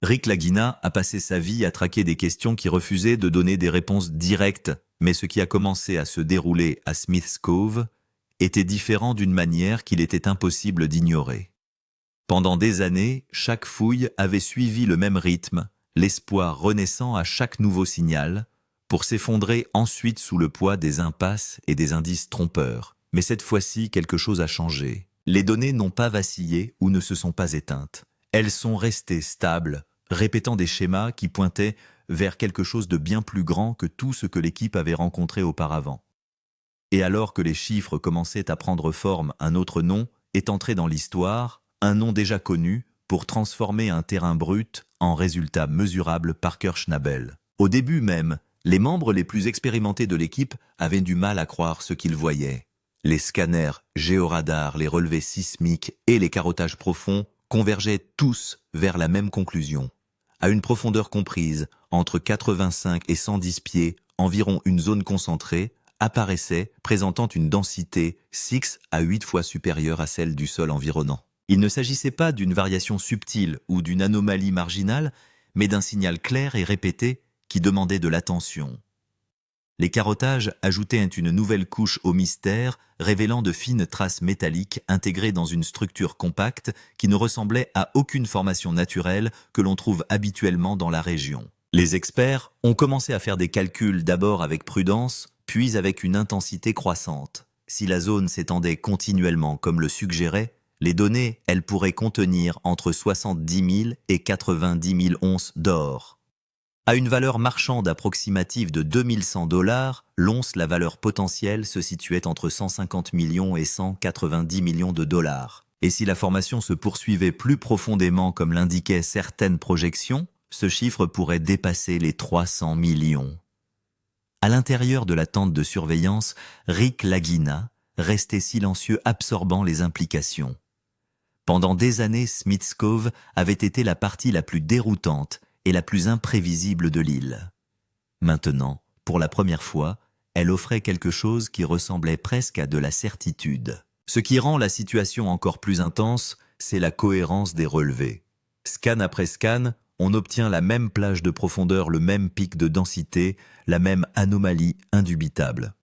Rick Lagina a passé sa vie à traquer des questions qui refusaient de donner des réponses directes, mais ce qui a commencé à se dérouler à Smith's Cove était différent d'une manière qu'il était impossible d'ignorer. Pendant des années, chaque fouille avait suivi le même rythme, l'espoir renaissant à chaque nouveau signal, pour s'effondrer ensuite sous le poids des impasses et des indices trompeurs. Mais cette fois-ci, quelque chose a changé. Les données n'ont pas vacillé ou ne se sont pas éteintes. Elles sont restées stables, répétant des schémas qui pointaient vers quelque chose de bien plus grand que tout ce que l'équipe avait rencontré auparavant. Et alors que les chiffres commençaient à prendre forme, un autre nom est entré dans l'histoire, un nom déjà connu, pour transformer un terrain brut en résultat mesurable Parker Schnabel. Au début même, les membres les plus expérimentés de l'équipe avaient du mal à croire ce qu'ils voyaient. Les scanners, géoradars, les relevés sismiques et les carottages profonds convergeaient tous vers la même conclusion. À une profondeur comprise, entre 85 et 110 pieds, environ une zone concentrée, apparaissait, présentant une densité 6 à 8 fois supérieure à celle du sol environnant. Il ne s'agissait pas d'une variation subtile ou d'une anomalie marginale, mais d'un signal clair et répété qui demandait de l'attention. Les carottages ajoutaient une nouvelle couche au mystère, révélant de fines traces métalliques intégrées dans une structure compacte qui ne ressemblait à aucune formation naturelle que l'on trouve habituellement dans la région. Les experts ont commencé à faire des calculs d'abord avec prudence, puis avec une intensité croissante. Si la zone s'étendait continuellement comme le suggérait, les données, elles pourraient contenir entre 70 000 et 90 000 onces d'or. À une valeur marchande approximative de 2100 $, l'once, la valeur potentielle, se situait entre 150 millions et 190 millions de dollars. Et si la formation se poursuivait plus profondément comme l'indiquaient certaines projections, ce chiffre pourrait dépasser les 300 millions. À l'intérieur de la tente de surveillance, Rick Lagina restait silencieux, absorbant les implications. Pendant des années, Smith's Cove avait été la partie la plus déroutante et la plus imprévisible de l'île. Maintenant, pour la première fois, elle offrait quelque chose qui ressemblait presque à de la certitude. Ce qui rend la situation encore plus intense, c'est la cohérence des relevés. Scan après scan, on obtient la même plage de profondeur, le même pic de densité, la même anomalie indubitable.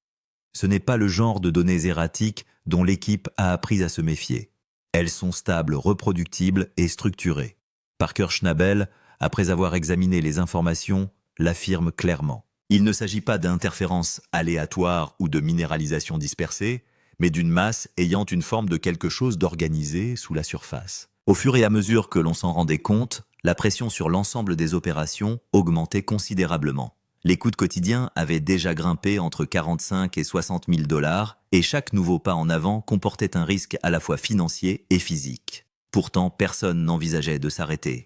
Ce n'est pas le genre de données erratiques dont l'équipe a appris à se méfier. Elles sont stables, reproductibles et structurées. Parker Schnabel, après avoir examiné les informations, l'affirme clairement. Il ne s'agit pas d'interférences aléatoires ou de minéralisation dispersée, mais d'une masse ayant une forme de quelque chose d'organisé sous la surface. Au fur et à mesure que l'on s'en rendait compte, la pression sur l'ensemble des opérations augmentait considérablement. Les coûts quotidiens avaient déjà grimpé entre 45 et 60 000 $, et chaque nouveau pas en avant comportait un risque à la fois financier et physique. Pourtant, personne n'envisageait de s'arrêter.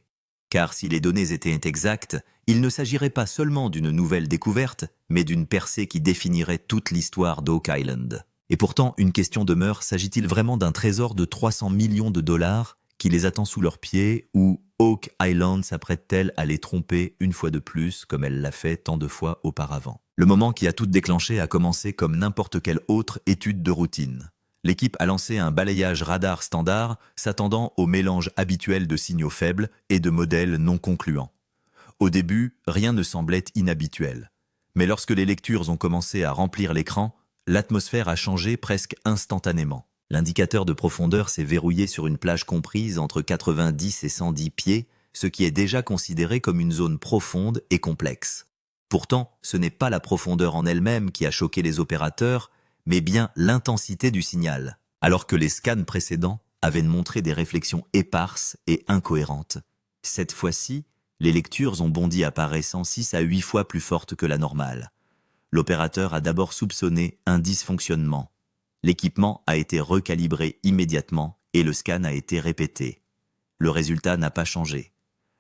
Car si les données étaient exactes, il ne s'agirait pas seulement d'une nouvelle découverte, mais d'une percée qui définirait toute l'histoire d'Oak Island. Et pourtant, une question demeure, s'agit-il vraiment d'un trésor de 300 millions de dollars qui les attend sous leurs pieds, ou Oak Island s'apprête-t-elle à les tromper une fois de plus, comme elle l'a fait tant de fois auparavant? Le moment qui a tout déclenché a commencé comme n'importe quelle autre étude de routine. L'équipe a lancé un balayage radar standard, s'attendant au mélange habituel de signaux faibles et de modèles non concluants. Au début, rien ne semblait inhabituel. Mais lorsque les lectures ont commencé à remplir l'écran, l'atmosphère a changé presque instantanément. L'indicateur de profondeur s'est verrouillé sur une plage comprise entre 90 et 110 pieds, ce qui est déjà considéré comme une zone profonde et complexe. Pourtant, ce n'est pas la profondeur en elle-même qui a choqué les opérateurs, mais bien l'intensité du signal, alors que les scans précédents avaient montré des réflexions éparses et incohérentes. Cette fois-ci, les lectures ont bondi apparaissant 6 à 8 fois plus fortes que la normale. L'opérateur a d'abord soupçonné un dysfonctionnement. L'équipement a été recalibré immédiatement et le scan a été répété. Le résultat n'a pas changé.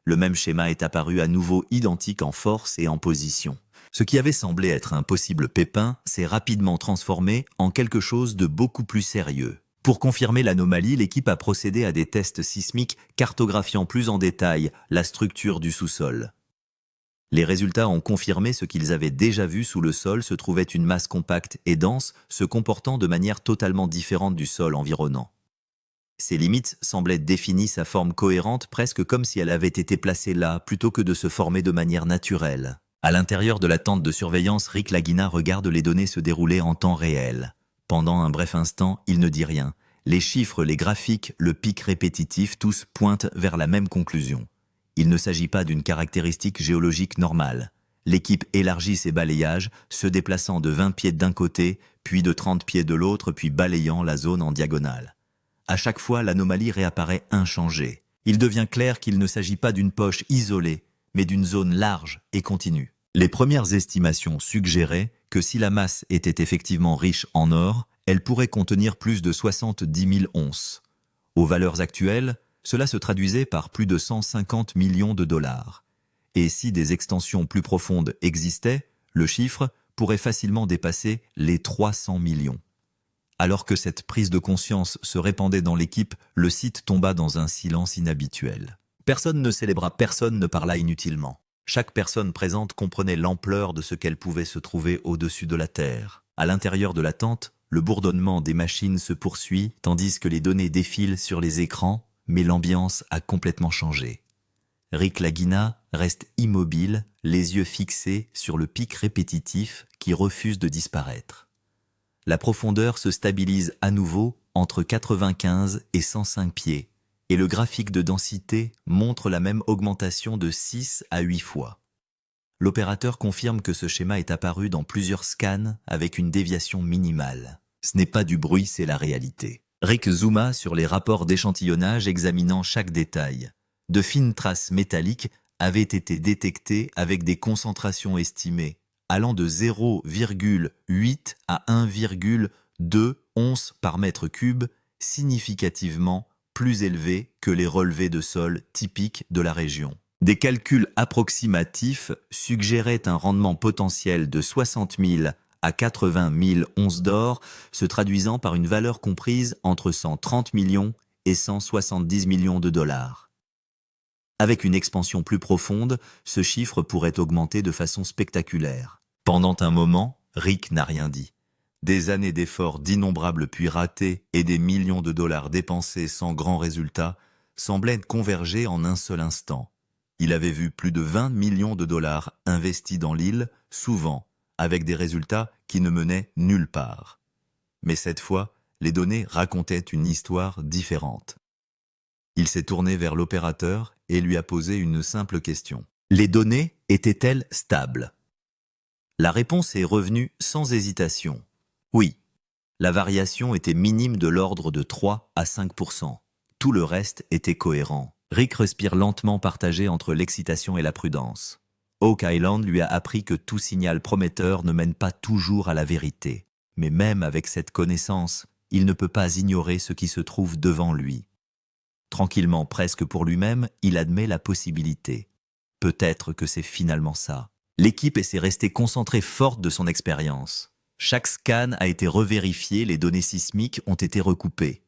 Le même schéma est apparu à nouveau identique en force et en position. Ce qui avait semblé être un possible pépin s'est rapidement transformé en quelque chose de beaucoup plus sérieux. Pour confirmer l'anomalie, l'équipe a procédé à des tests sismiques cartographiant plus en détail la structure du sous-sol. Les résultats ont confirmé ce qu'ils avaient déjà vu: sous le sol se trouvait une masse compacte et dense, se comportant de manière totalement différente du sol environnant. Ses limites semblaient définies sa forme cohérente, presque comme si elle avait été placée là, plutôt que de se former de manière naturelle. À l'intérieur de la tente de surveillance, Rick Lagina regarde les données se dérouler en temps réel. Pendant un bref instant, il ne dit rien. Les chiffres, les graphiques, le pic répétitif, tous pointent vers la même conclusion. Il ne s'agit pas d'une caractéristique géologique normale. L'équipe élargit ses balayages, se déplaçant de 20 pieds d'un côté, puis de 30 pieds de l'autre, puis balayant la zone en diagonale. À chaque fois, l'anomalie réapparaît inchangée. Il devient clair qu'il ne s'agit pas d'une poche isolée, mais d'une zone large et continue. Les premières estimations suggéraient que si la masse était effectivement riche en or, elle pourrait contenir plus de 70 000 onces. Aux valeurs actuelles, cela se traduisait par plus de 150 millions de dollars. Et si des extensions plus profondes existaient, le chiffre pourrait facilement dépasser les 300 millions. Alors que cette prise de conscience se répandait dans l'équipe, le site tomba dans un silence inhabituel. Personne ne célébra, personne ne parla inutilement. Chaque personne présente comprenait l'ampleur de ce qu'elle pouvait se trouver au-dessus de la Terre. À l'intérieur de la tente, le bourdonnement des machines se poursuit, tandis que les données défilent sur les écrans, mais l'ambiance a complètement changé. Rick Lagina reste immobile, les yeux fixés sur le pic répétitif qui refuse de disparaître. La profondeur se stabilise à nouveau entre 95 et 105 pieds, et le graphique de densité montre la même augmentation de 6 à 8 fois. L'opérateur confirme que ce schéma est apparu dans plusieurs scans avec une déviation minimale. Ce n'est pas du bruit, c'est la réalité. Rick zooma sur les rapports d'échantillonnage examinant chaque détail. De fines traces métalliques avaient été détectées avec des concentrations estimées allant de 0,8 à 1,2 onces par mètre cube, significativement plus élevées que les relevés de sol typiques de la région. Des calculs approximatifs suggéraient un rendement potentiel de 60 000 à 80 000 onces d'or, se traduisant par une valeur comprise entre 130 millions et 170 millions de dollars. Avec une expansion plus profonde, ce chiffre pourrait augmenter de façon spectaculaire. Pendant un moment, Rick n'a rien dit. Des années d'efforts d'innombrables puits ratés et des millions de dollars dépensés sans grand résultat semblaient converger en un seul instant. Il avait vu plus de 20 millions de dollars investis dans l'île, souvent, avec des résultats qui ne menaient nulle part. Mais cette fois, les données racontaient une histoire différente. Il s'est tourné vers l'opérateur et lui a posé une simple question. Les données étaient-elles stables ? La réponse est revenue sans hésitation. Oui, la variation était minime de l'ordre de 3 à 5%. Tout le reste était cohérent. Rick respire lentement, partagé entre l'excitation et la prudence. Oak Island lui a appris que tout signal prometteur ne mène pas toujours à la vérité. Mais même avec cette connaissance, il ne peut pas ignorer ce qui se trouve devant lui. Tranquillement, presque pour lui-même, il admet la possibilité. Peut-être que c'est finalement ça. L'équipe s'est restée concentrée forte de son expérience. Chaque scan a été revérifié, les données sismiques ont été recoupées.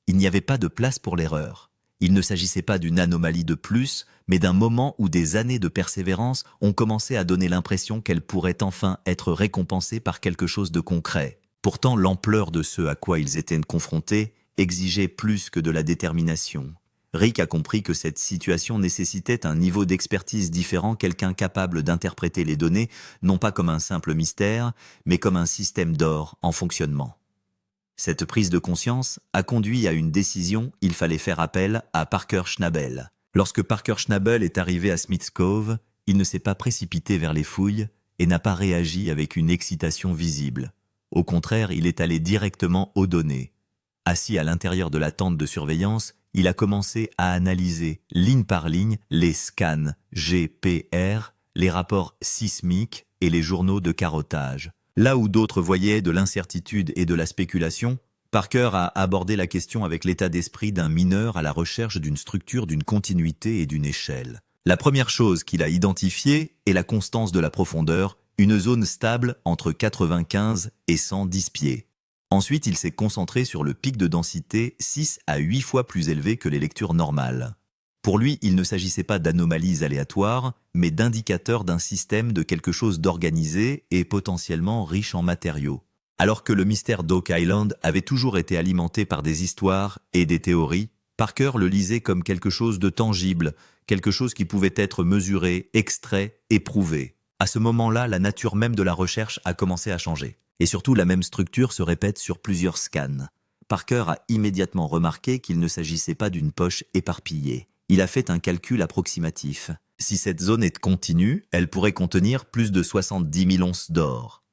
Il n'y avait pas de place pour l'erreur. Il ne s'agissait pas d'une anomalie de plus, mais d'un moment où des années de persévérance ont commencé à donner l'impression qu'elle pourrait enfin être récompensée par quelque chose de concret. Pourtant, l'ampleur de ce à quoi ils étaient confrontés exigeait plus que de la détermination. Rick a compris que cette situation nécessitait un niveau d'expertise différent, quelqu'un capable d'interpréter les données, non pas comme un simple mystère, mais comme un système d'or en fonctionnement. Cette prise de conscience a conduit à une décision, il fallait faire appel à Parker Schnabel. Lorsque Parker Schnabel est arrivé à Smith's Cove, il ne s'est pas précipité vers les fouilles et n'a pas réagi avec une excitation visible. Au contraire, il est allé directement aux données. Assis à l'intérieur de la tente de surveillance, il a commencé à analyser, ligne par ligne, les scans GPR, les rapports sismiques et les journaux de carottage. Là où d'autres voyaient de l'incertitude et de la spéculation, Parker a abordé la question avec l'état d'esprit d'un mineur à la recherche d'une structure, d'une continuité et d'une échelle. La première chose qu'il a identifiée est la constance de la profondeur, une zone stable entre 95 et 110 pieds. Ensuite, il s'est concentré sur le pic de densité 6 à 8 fois plus élevé que les lectures normales. Pour lui, il ne s'agissait pas d'anomalies aléatoires, mais d'indicateurs d'un système, de quelque chose d'organisé et potentiellement riche en matériaux. Alors que le mystère d'Oak Island avait toujours été alimenté par des histoires et des théories, Parker le lisait comme quelque chose de tangible, quelque chose qui pouvait être mesuré, extrait, éprouvé. À ce moment-là, la nature même de la recherche a commencé à changer. Et surtout, la même structure se répète sur plusieurs scans. Parker a immédiatement remarqué qu'il ne s'agissait pas d'une poche éparpillée. Il a fait un calcul approximatif. Si cette zone est continue, elle pourrait contenir plus de 70 000 onces d'or.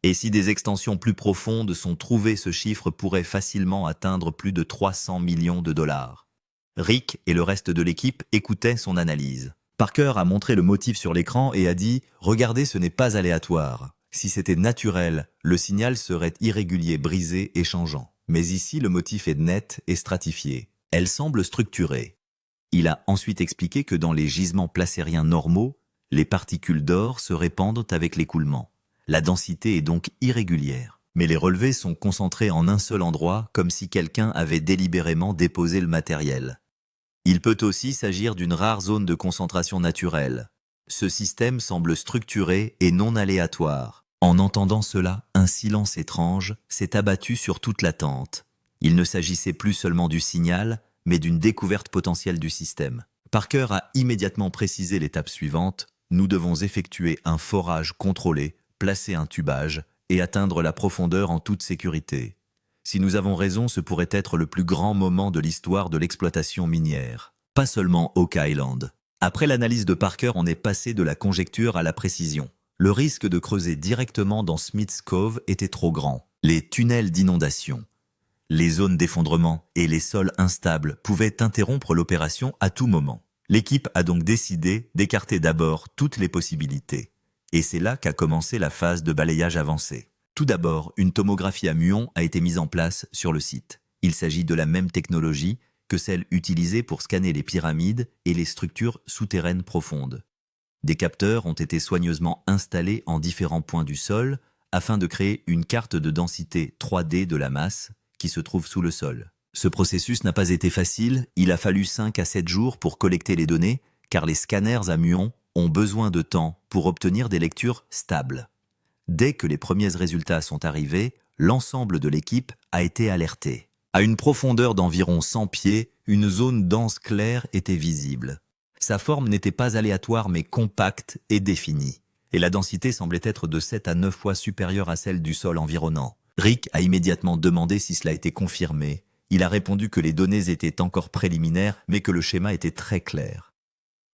Et si des extensions plus profondes sont trouvées, ce chiffre pourrait facilement atteindre plus de 300 millions de dollars. Rick et le reste de l'équipe écoutaient son analyse. Parker a montré le motif sur l'écran et a dit « Regardez, ce n'est pas aléatoire. Si c'était naturel, le signal serait irrégulier, brisé et changeant. Mais ici, le motif est net et stratifié. Elle semble structurée. » Il a ensuite expliqué que dans les gisements placériens normaux, les particules d'or se répandent avec l'écoulement. La densité est donc irrégulière. Mais les relevés sont concentrés en un seul endroit, comme si quelqu'un avait délibérément déposé le matériel. Il peut aussi s'agir d'une rare zone de concentration naturelle. Ce système semble structuré et non aléatoire. En entendant cela, un silence étrange s'est abattu sur toute la tente. Il ne s'agissait plus seulement du signal, mais d'une découverte potentielle du système. Parker a immédiatement précisé l'étape suivante. Nous devons effectuer un forage contrôlé, placer un tubage et atteindre la profondeur en toute sécurité. Si nous avons raison, ce pourrait être le plus grand moment de l'histoire de l'exploitation minière. Pas seulement Oak Island. Après l'analyse de Parker, on est passé de la conjecture à la précision. Le risque de creuser directement dans Smith's Cove était trop grand. Les tunnels d'inondation, les zones d'effondrement et les sols instables pouvaient interrompre l'opération à tout moment. L'équipe a donc décidé d'écarter d'abord toutes les possibilités. Et c'est là qu'a commencé la phase de balayage avancé. Tout d'abord, une tomographie à muons a été mise en place sur le site. Il s'agit de la même technologie que celle utilisée pour scanner les pyramides et les structures souterraines profondes. Des capteurs ont été soigneusement installés en différents points du sol afin de créer une carte de densité 3D de la masse qui se trouve sous le sol. Ce processus n'a pas été facile, il a fallu 5 à 7 jours pour collecter les données, car les scanners à muons ont besoin de temps pour obtenir des lectures stables. Dès que les premiers résultats sont arrivés, l'ensemble de l'équipe a été alerté. À une profondeur d'environ 100 pieds, une zone dense claire était visible. Sa forme n'était pas aléatoire mais compacte et définie, et la densité semblait être de 7 à 9 fois supérieure à celle du sol environnant. Rick a immédiatement demandé si cela était confirmé. Il a répondu que les données étaient encore préliminaires mais que le schéma était très clair.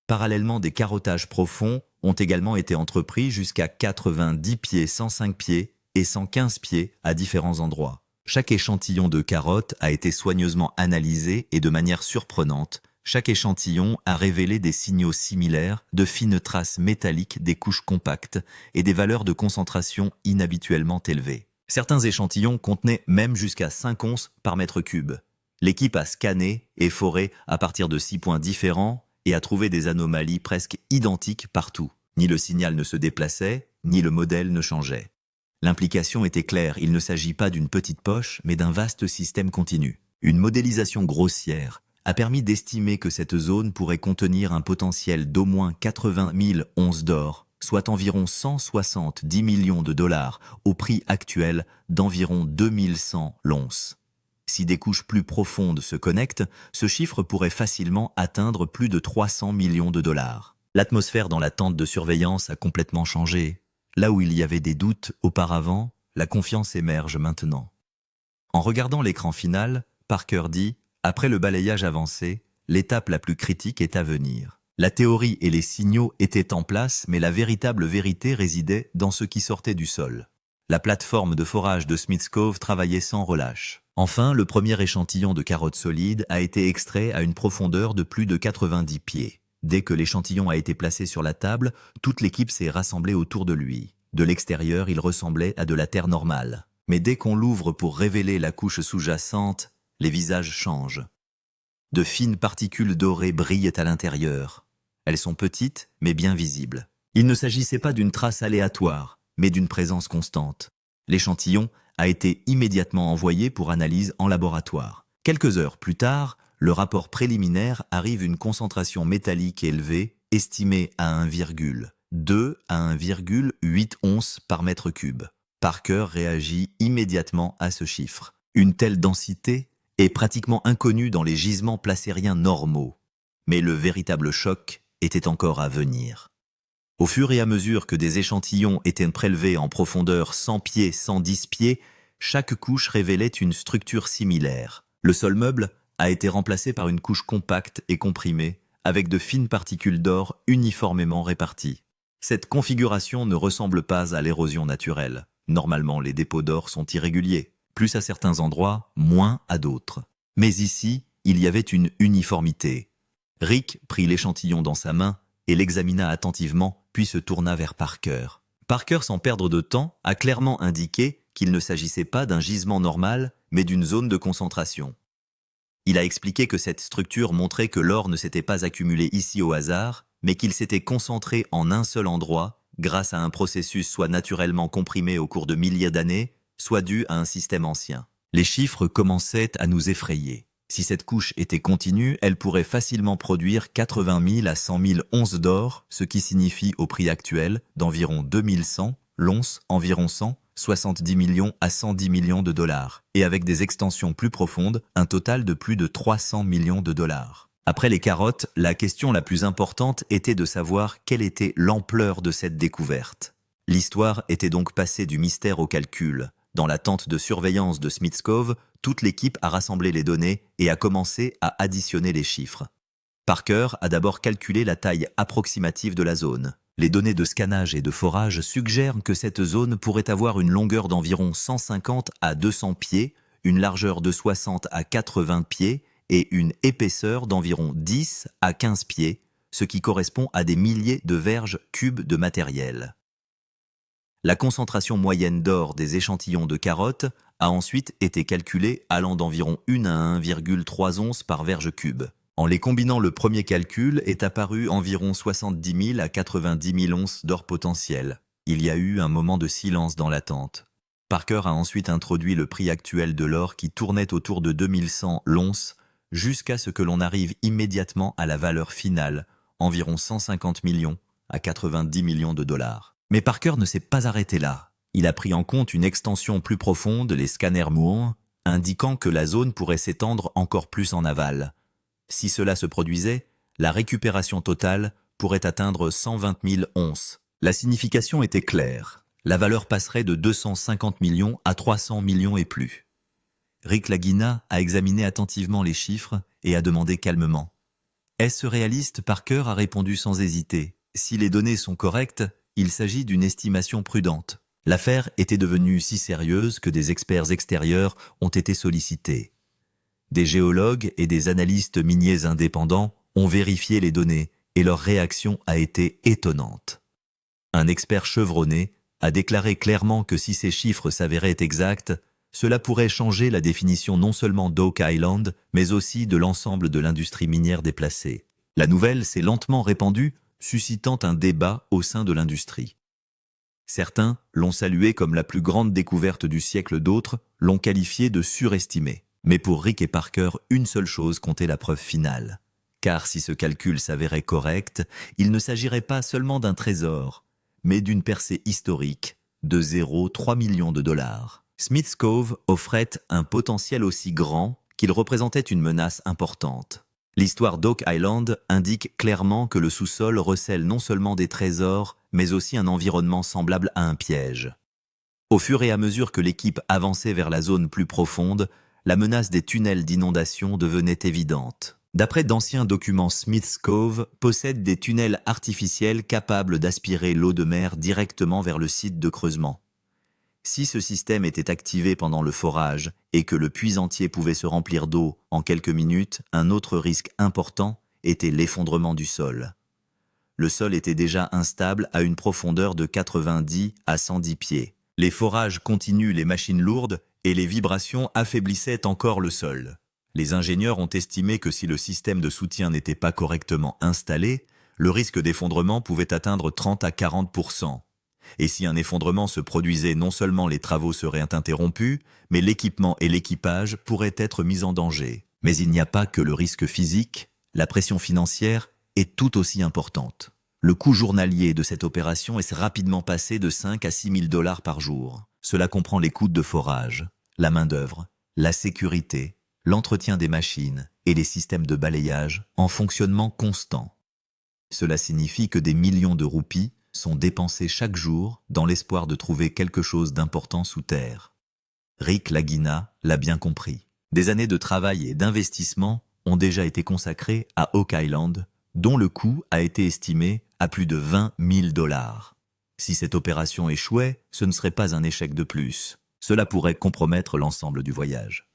Parallèlement, des carottages profonds ont également été entrepris jusqu'à 90 pieds, 105 pieds et 115 pieds à différents endroits. Chaque échantillon de carottes a été soigneusement analysé et de manière surprenante, chaque échantillon a révélé des signaux similaires de fines traces métalliques des couches compactes et des valeurs de concentration inhabituellement élevées. Certains échantillons contenaient même jusqu'à 5 onces par mètre cube. L'équipe a scanné et foré à partir de 6 points différents et a trouvé des anomalies presque identiques partout. Ni le signal ne se déplaçait, ni le modèle ne changeait. L'implication était claire, il ne s'agit pas d'une petite poche, mais d'un vaste système continu. Une modélisation grossière a permis d'estimer que cette zone pourrait contenir un potentiel d'au moins 80 000 onces d'or, soit environ 170 millions de dollars au prix actuel d'environ 2100 l'once. Si des couches plus profondes se connectent, ce chiffre pourrait facilement atteindre plus de 300 millions de dollars. L'atmosphère dans la tente de surveillance a complètement changé. Là où il y avait des doutes auparavant, la confiance émerge maintenant. En regardant l'écran final, Parker dit « Après le balayage avancé, l'étape la plus critique est à venir. La théorie et les signaux étaient en place, mais la véritable vérité résidait dans ce qui sortait du sol. La plateforme de forage de Smith's Cove travaillait sans relâche. Enfin, le premier échantillon de carottes solides a été extrait à une profondeur de plus de 90 pieds. Dès que l'échantillon a été placé sur la table, toute l'équipe s'est rassemblée autour de lui. De l'extérieur, il ressemblait à de la terre normale. Mais dès qu'on l'ouvre pour révéler la couche sous-jacente, les visages changent. De fines particules dorées brillent à l'intérieur. Elles sont petites, mais bien visibles. Il ne s'agissait pas d'une trace aléatoire, mais d'une présence constante. L'échantillon a été immédiatement envoyé pour analyse en laboratoire. Quelques heures plus tard, le rapport préliminaire arrive une concentration métallique élevée, estimée à 1,2 à 1,8 onces par mètre cube. Parker réagit immédiatement à ce chiffre. Une telle densité est pratiquement inconnue dans les gisements placériens normaux. Mais le véritable choc était encore à venir. Au fur et à mesure que des échantillons étaient prélevés en profondeur 100 pieds, 110 pieds, chaque couche révélait une structure similaire. Le sol meuble a été remplacé par une couche compacte et comprimée, avec de fines particules d'or uniformément réparties. Cette configuration ne ressemble pas à l'érosion naturelle. Normalement, les dépôts d'or sont irréguliers, plus à certains endroits, moins à d'autres. Mais ici, il y avait une uniformité. Rick prit l'échantillon dans sa main et l'examina attentivement, puis se tourna vers Parker. Parker, sans perdre de temps, a clairement indiqué qu'il ne s'agissait pas d'un gisement normal, mais d'une zone de concentration. Il a expliqué que cette structure montrait que l'or ne s'était pas accumulé ici au hasard, mais qu'il s'était concentré en un seul endroit, grâce à un processus soit naturellement comprimé au cours de milliers d'années, soit dû à un système ancien. Les chiffres commençaient à nous effrayer. Si cette couche était continue, elle pourrait facilement produire 80 000 à 100 000 onces d'or, ce qui signifie au prix actuel d'environ 2100, l'once environ 100, 70 millions à 110 millions de dollars, et avec des extensions plus profondes, un total de plus de 300 millions de dollars. Après les carottes, la question la plus importante était de savoir quelle était l'ampleur de cette découverte. L'histoire était donc passée du mystère au calcul. Dans la tente de surveillance de Smith's Cove, toute l'équipe a rassemblé les données et a commencé à additionner les chiffres. Parker a d'abord calculé la taille approximative de la zone. Les données de scannage et de forage suggèrent que cette zone pourrait avoir une longueur d'environ 150 à 200 pieds, une largeur de 60 à 80 pieds et une épaisseur d'environ 10 à 15 pieds, ce qui correspond à des milliers de verges cubes de matériel. La concentration moyenne d'or des échantillons de carottes a ensuite été calculée allant d'environ 1 à 1,3 onces par verge cube. En les combinant, le premier calcul est apparu environ 70 000 à 90 000 onces d'or potentiel. Il y a eu un moment de silence dans l'attente. Parker a ensuite introduit le prix actuel de l'or qui tournait autour de 2100 l'once jusqu'à ce que l'on arrive immédiatement à la valeur finale, environ 150 millions à 90 millions de dollars. Mais Parker ne s'est pas arrêté là. Il a pris en compte une extension plus profonde, les scanners Moore, indiquant que la zone pourrait s'étendre encore plus en aval. Si cela se produisait, la récupération totale pourrait atteindre 120 000 onces. La signification était claire. La valeur passerait de 250 millions à 300 millions et plus. Rick Lagina a examiné attentivement les chiffres et a demandé calmement. Est-ce réaliste? Parker a répondu sans hésiter. Si les données sont correctes, il s'agit d'une estimation prudente. L'affaire était devenue si sérieuse que des experts extérieurs ont été sollicités. Des géologues et des analystes miniers indépendants ont vérifié les données et leur réaction a été étonnante. Un expert chevronné a déclaré clairement que si ces chiffres s'avéraient exacts, cela pourrait changer la définition non seulement d'Oak Island, mais aussi de l'ensemble de l'industrie minière déplacée. La nouvelle s'est lentement répandue, suscitant un débat au sein de l'industrie. Certains l'ont saluée comme la plus grande découverte du siècle, d'autres l'ont qualifiée de surestimée. Mais pour Rick et Parker, une seule chose comptait: la preuve finale. Car si ce calcul s'avérait correct, il ne s'agirait pas seulement d'un trésor, mais d'une percée historique de 0,3 millions de dollars. Smith's Cove offrait un potentiel aussi grand qu'il représentait une menace importante. L'histoire d'Oak Island indique clairement que le sous-sol recèle non seulement des trésors, mais aussi un environnement semblable à un piège. Au fur et à mesure que l'équipe avançait vers la zone plus profonde, la menace des tunnels d'inondation devenait évidente. D'après d'anciens documents, Smith's Cove possède des tunnels artificiels capables d'aspirer l'eau de mer directement vers le site de creusement. Si ce système était activé pendant le forage et que le puits entier pouvait se remplir d'eau en quelques minutes, un autre risque important était l'effondrement du sol. Le sol était déjà instable à une profondeur de 90 à 110 pieds. Les forages continus, les machines lourdes et les vibrations affaiblissaient encore le sol. Les ingénieurs ont estimé que si le système de soutien n'était pas correctement installé, le risque d'effondrement pouvait atteindre 30 à 40%. Et si un effondrement se produisait, non seulement les travaux seraient interrompus, mais l'équipement et l'équipage pourraient être mis en danger. Mais il n'y a pas que le risque physique, la pression financière est tout aussi importante. Le coût journalier de cette opération est rapidement passé de 5 à 6 000 $ par jour. Cela comprend les coûts de forage, la main-d'œuvre, la sécurité, l'entretien des machines et les systèmes de balayage en fonctionnement constant. Cela signifie que des millions de roupies sont dépensés chaque jour dans l'espoir de trouver quelque chose d'important sous terre. Rick Lagina l'a bien compris. Des années de travail et d'investissement ont déjà été consacrées à Oak Island, dont le coût a été estimé à plus de 20 000 $. Si cette opération échouait, ce ne serait pas un échec de plus. Cela pourrait compromettre l'ensemble du voyage.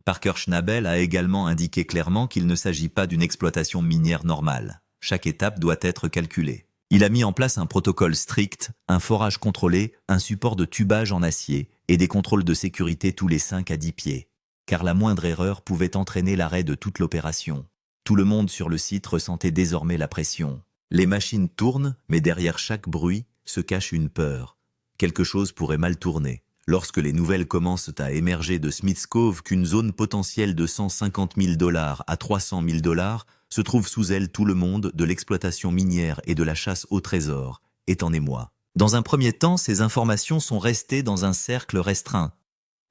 Parker Schnabel a également indiqué clairement qu'il ne s'agit pas d'une exploitation minière normale. Chaque étape doit être calculée. Il a mis en place un protocole strict, un forage contrôlé, un support de tubage en acier et des contrôles de sécurité tous les 5 à 10 pieds. Car la moindre erreur pouvait entraîner l'arrêt de toute l'opération. Tout le monde sur le site ressentait désormais la pression. Les machines tournent, mais derrière chaque bruit se cache une peur. Quelque chose pourrait mal tourner. Lorsque les nouvelles commencent à émerger de Smith's Cove qu'une zone potentielle de 150 000 $ à 300 000 $ se trouve sous elle, tout le monde de l'exploitation minière et de la chasse au trésor est en émoi. Dans un premier temps, ces informations sont restées dans un cercle restreint.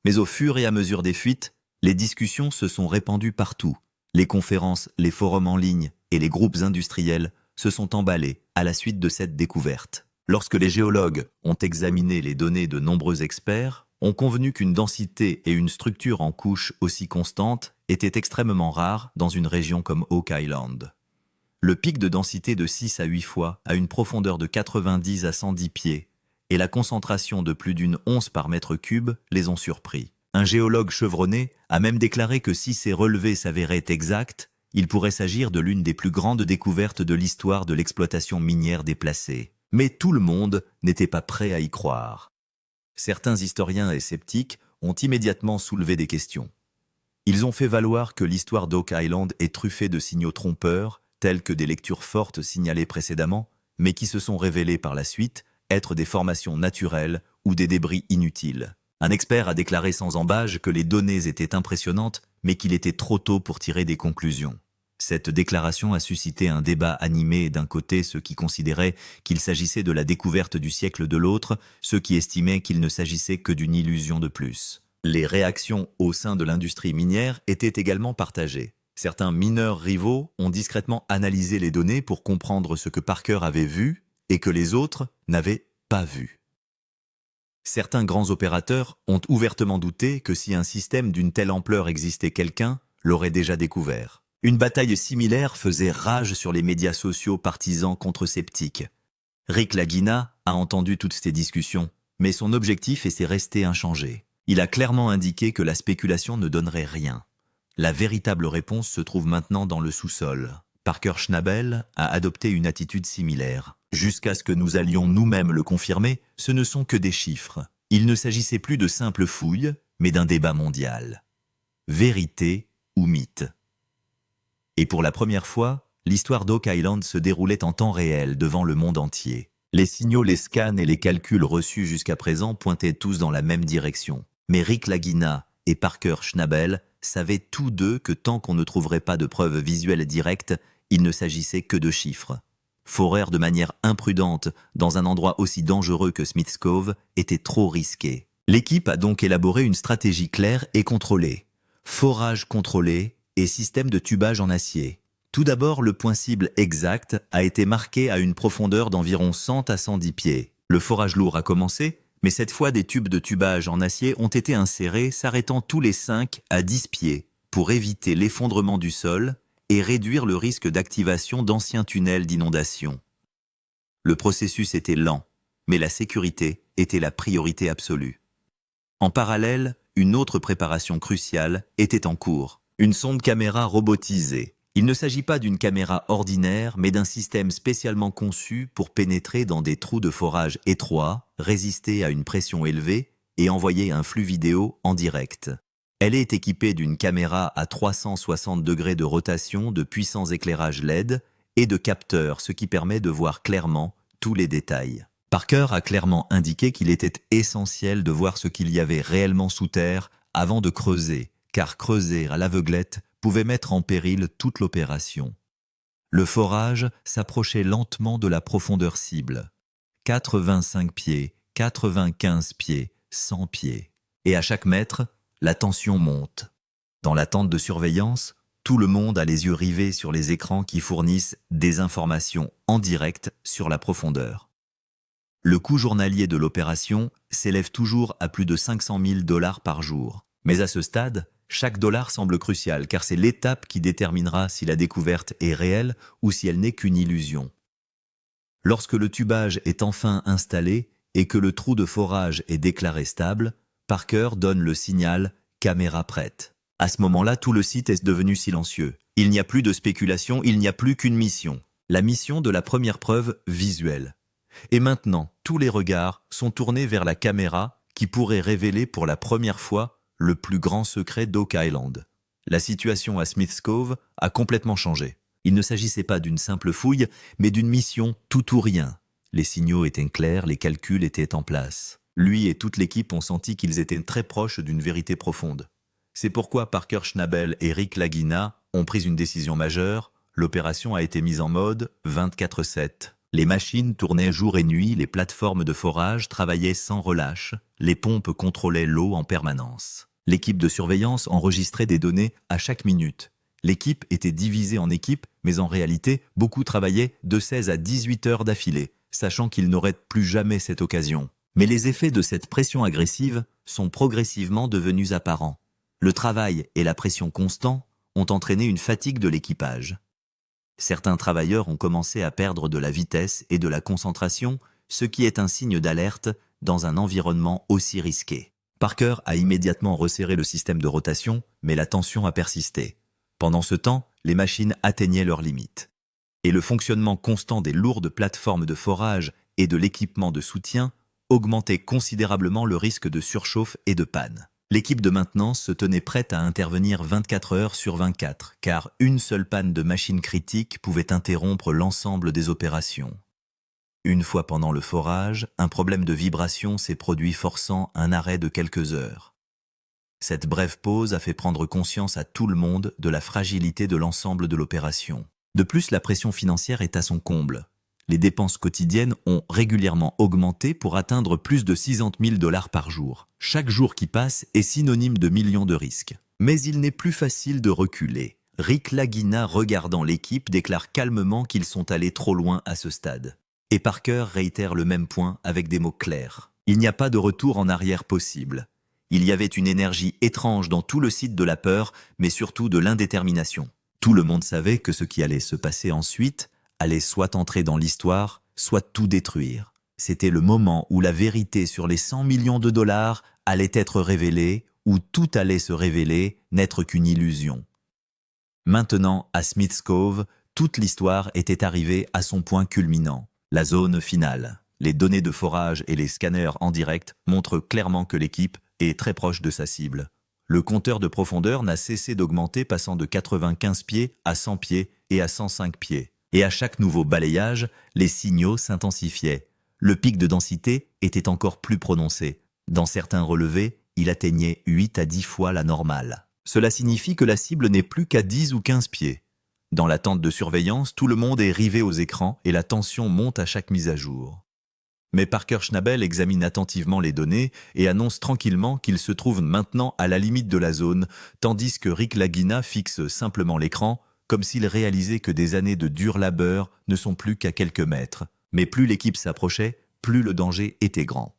Mais au fur et à mesure des fuites, les discussions se sont répandues partout. Les conférences, les forums en ligne et les groupes industriels se sont emballés à la suite de cette découverte. Lorsque les géologues ont examiné les données de nombreux experts, ont convenu qu'une densité et une structure en couches aussi constantes étaient extrêmement rares dans une région comme Oak Island. Le pic de densité de 6 à 8 fois à une profondeur de 90 à 110 pieds et la concentration de plus d'une once par mètre cube les ont surpris. Un géologue chevronné a même déclaré que si ces relevés s'avéraient exacts, il pourrait s'agir de l'une des plus grandes découvertes de l'histoire de l'exploitation minière déplacée. Mais tout le monde n'était pas prêt à y croire. Certains historiens et sceptiques ont immédiatement soulevé des questions. Ils ont fait valoir que l'histoire d'Oak Island est truffée de signaux trompeurs, tels que des lectures fortes signalées précédemment, mais qui se sont révélées par la suite être des formations naturelles ou des débris inutiles. Un expert a déclaré sans ambages que les données étaient impressionnantes, mais qu'il était trop tôt pour tirer des conclusions. Cette déclaration a suscité un débat animé d'un côté ceux qui considéraient qu'il s'agissait de la découverte du siècle de l'autre, ceux qui estimaient qu'il ne s'agissait que d'une illusion de plus. Les réactions au sein de l'industrie minière étaient également partagées. Certains mineurs rivaux ont discrètement analysé les données pour comprendre ce que Parker avait vu et que les autres n'avaient pas vu. Certains grands opérateurs ont ouvertement douté que si un système d'une telle ampleur existait, quelqu'un l'aurait déjà découvert. Une bataille similaire faisait rage sur les médias sociaux partisans contre sceptiques. Rick Lagina a entendu toutes ces discussions, mais son objectif était resté inchangé. Il a clairement indiqué que la spéculation ne donnerait rien. La véritable réponse se trouve maintenant dans le sous-sol. Parker Schnabel a adopté une attitude similaire. Jusqu'à ce que nous allions nous-mêmes le confirmer, ce ne sont que des chiffres. Il ne s'agissait plus de simples fouilles, mais d'un débat mondial. Vérité ou mythe? Et pour la première fois, l'histoire d'Oak Island se déroulait en temps réel devant le monde entier. Les signaux, les scans et les calculs reçus jusqu'à présent pointaient tous dans la même direction. Mais Rick Lagina et Parker Schnabel savaient tous deux que tant qu'on ne trouverait pas de preuves visuelles directes, il ne s'agissait que de chiffres. Forer de manière imprudente dans un endroit aussi dangereux que Smith's Cove était trop risqué. L'équipe a donc élaboré une stratégie claire et contrôlée. Forage contrôlé et système de tubage en acier. Tout d'abord, le point cible exact a été marqué à une profondeur d'environ 100 à 110 pieds. Le forage lourd a commencé, mais cette fois des tubes de tubage en acier ont été insérés s'arrêtant tous les 5 à 10 pieds pour éviter l'effondrement du sol et réduire le risque d'activation d'anciens tunnels d'inondation. Le processus était lent, mais la sécurité était la priorité absolue. En parallèle, une autre préparation cruciale était en cours. Une sonde caméra robotisée. Il ne s'agit pas d'une caméra ordinaire, mais d'un système spécialement conçu pour pénétrer dans des trous de forage étroits, résister à une pression élevée et envoyer un flux vidéo en direct. Elle est équipée d'une caméra à 360 degrés de rotation, de puissants éclairages LED et de capteurs, ce qui permet de voir clairement tous les détails. Parker a clairement indiqué qu'il était essentiel de voir ce qu'il y avait réellement sous terre avant de creuser, car creuser à l'aveuglette pouvait mettre en péril toute l'opération. Le forage s'approchait lentement de la profondeur cible. 85 pieds, 95 pieds, 100 pieds. Et à chaque mètre, la tension monte. Dans la tente de surveillance, tout le monde a les yeux rivés sur les écrans qui fournissent des informations en direct sur la profondeur. Le coût journalier de l'opération s'élève toujours à plus de 500 000 $ par jour. Mais à ce stade, chaque dollar semble crucial car c'est l'étape qui déterminera si la découverte est réelle ou si elle n'est qu'une illusion. Lorsque le tubage est enfin installé et que le trou de forage est déclaré stable, Parker donne le signal « caméra prête ». À ce moment-là, tout le site est devenu silencieux. Il n'y a plus de spéculation, il n'y a plus qu'une mission. La mission de la première preuve visuelle. Et maintenant, tous les regards sont tournés vers la caméra qui pourrait révéler pour la première fois le plus grand secret d'Oak Island. La situation à Smith's Cove a complètement changé. Il ne s'agissait pas d'une simple fouille, mais d'une mission tout ou rien. Les signaux étaient clairs, les calculs étaient en place. Lui et toute l'équipe ont senti qu'ils étaient très proches d'une vérité profonde. C'est pourquoi Parker Schnabel et Rick Lagina ont pris une décision majeure. L'opération a été mise en mode 24/7. Les machines tournaient jour et nuit, les plateformes de forage travaillaient sans relâche, les pompes contrôlaient l'eau en permanence. L'équipe de surveillance enregistrait des données à chaque minute. L'équipe était divisée en équipes, mais en réalité, beaucoup travaillaient de 16 à 18 heures d'affilée, sachant qu'ils n'auraient plus jamais cette occasion. Mais les effets de cette pression agressive sont progressivement devenus apparents. Le travail et la pression constants ont entraîné une fatigue de l'équipage. Certains travailleurs ont commencé à perdre de la vitesse et de la concentration, ce qui est un signe d'alerte dans un environnement aussi risqué. Parker a immédiatement resserré le système de rotation, mais la tension a persisté. Pendant ce temps, les machines atteignaient leurs limites. Et le fonctionnement constant des lourdes plateformes de forage et de l'équipement de soutien augmentait considérablement le risque de surchauffe et de panne. L'équipe de maintenance se tenait prête à intervenir 24 heures sur 24, car une seule panne de machine critique pouvait interrompre l'ensemble des opérations. Une fois pendant le forage, un problème de vibration s'est produit forçant un arrêt de quelques heures. Cette brève pause a fait prendre conscience à tout le monde de la fragilité de l'ensemble de l'opération. De plus, la pression financière est à son comble. Les dépenses quotidiennes ont régulièrement augmenté pour atteindre plus de 60 000 $ par jour. Chaque jour qui passe est synonyme de millions de risques. Mais il n'est plus facile de reculer. Rick Lagina, regardant l'équipe, déclare calmement qu'ils sont allés trop loin à ce stade. Et Parker réitère le même point avec des mots clairs. Il n'y a pas de retour en arrière possible. Il y avait une énergie étrange dans tout le site de la peur, mais surtout de l'indétermination. Tout le monde savait que ce qui allait se passer ensuite allait soit entrer dans l'histoire, soit tout détruire. C'était le moment où la vérité sur les 100 millions de $ allait être révélée, où tout allait se révéler, n'être qu'une illusion. Maintenant, à Smith's Cove, toute l'histoire était arrivée à son point culminant. La zone finale. Les données de forage et les scanners en direct montrent clairement que l'équipe est très proche de sa cible. Le compteur de profondeur n'a cessé d'augmenter, passant de 95 pieds à 100 pieds et à 105 pieds. Et à chaque nouveau balayage, les signaux s'intensifiaient. Le pic de densité était encore plus prononcé. Dans certains relevés, il atteignait 8 à 10 fois la normale. Cela signifie que la cible n'est plus qu'à 10 ou 15 pieds. Dans la tente de surveillance, tout le monde est rivé aux écrans et la tension monte à chaque mise à jour. Mais Parker Schnabel examine attentivement les données et annonce tranquillement qu'il se trouve maintenant à la limite de la zone, tandis que Rick Lagina fixe simplement l'écran, comme s'il réalisait que des années de dur labeur ne sont plus qu'à quelques mètres. Mais plus l'équipe s'approchait, plus le danger était grand.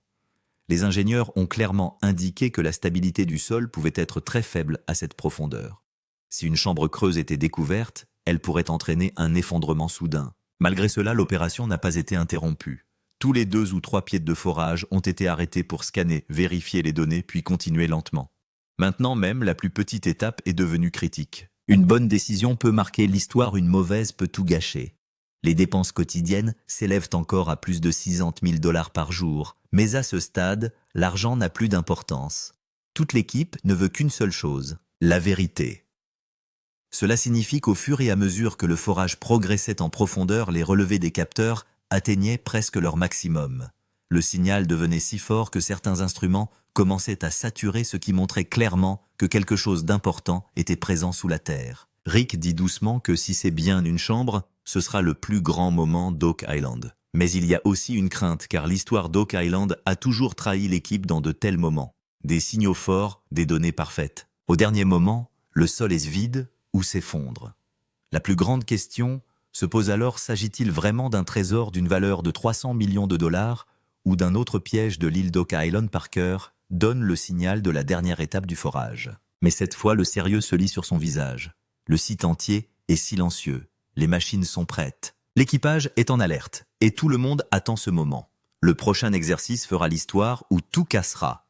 Les ingénieurs ont clairement indiqué que la stabilité du sol pouvait être très faible à cette profondeur. Si une chambre creuse était découverte, elle pourrait entraîner un effondrement soudain. Malgré cela, l'opération n'a pas été interrompue. Tous les 2 ou 3 pieds de forage ont été arrêtés pour scanner, vérifier les données, puis continuer lentement. Maintenant même, la plus petite étape est devenue critique. Une bonne décision peut marquer l'histoire, une mauvaise peut tout gâcher. Les dépenses quotidiennes s'élèvent encore à plus de 60 000 $ par jour, mais à ce stade, l'argent n'a plus d'importance. Toute l'équipe ne veut qu'une seule chose, la vérité. Cela signifie qu'au fur et à mesure que le forage progressait en profondeur, les relevés des capteurs atteignaient presque leur maximum. Le signal devenait si fort que certains instruments commençaient à saturer, ce qui montrait clairement que quelque chose d'important était présent sous la terre. Rick dit doucement que si c'est bien une chambre, ce sera le plus grand moment d'Oak Island. Mais il y a aussi une crainte car l'histoire d'Oak Island a toujours trahi l'équipe dans de tels moments. Des signaux forts, des données parfaites. Au dernier moment, le sol est vide ou s'effondre. La plus grande question se pose alors, s'agit-il vraiment d'un trésor d'une valeur de 300 millions de dollars ou d'un autre piège de l'île d'Oak Island? Parker donne le signal de la dernière étape du forage. Mais cette fois, le sérieux se lit sur son visage. Le site entier est silencieux. Les machines sont prêtes. L'équipage est en alerte et tout le monde attend ce moment. Le prochain exercice fera l'histoire où tout cassera.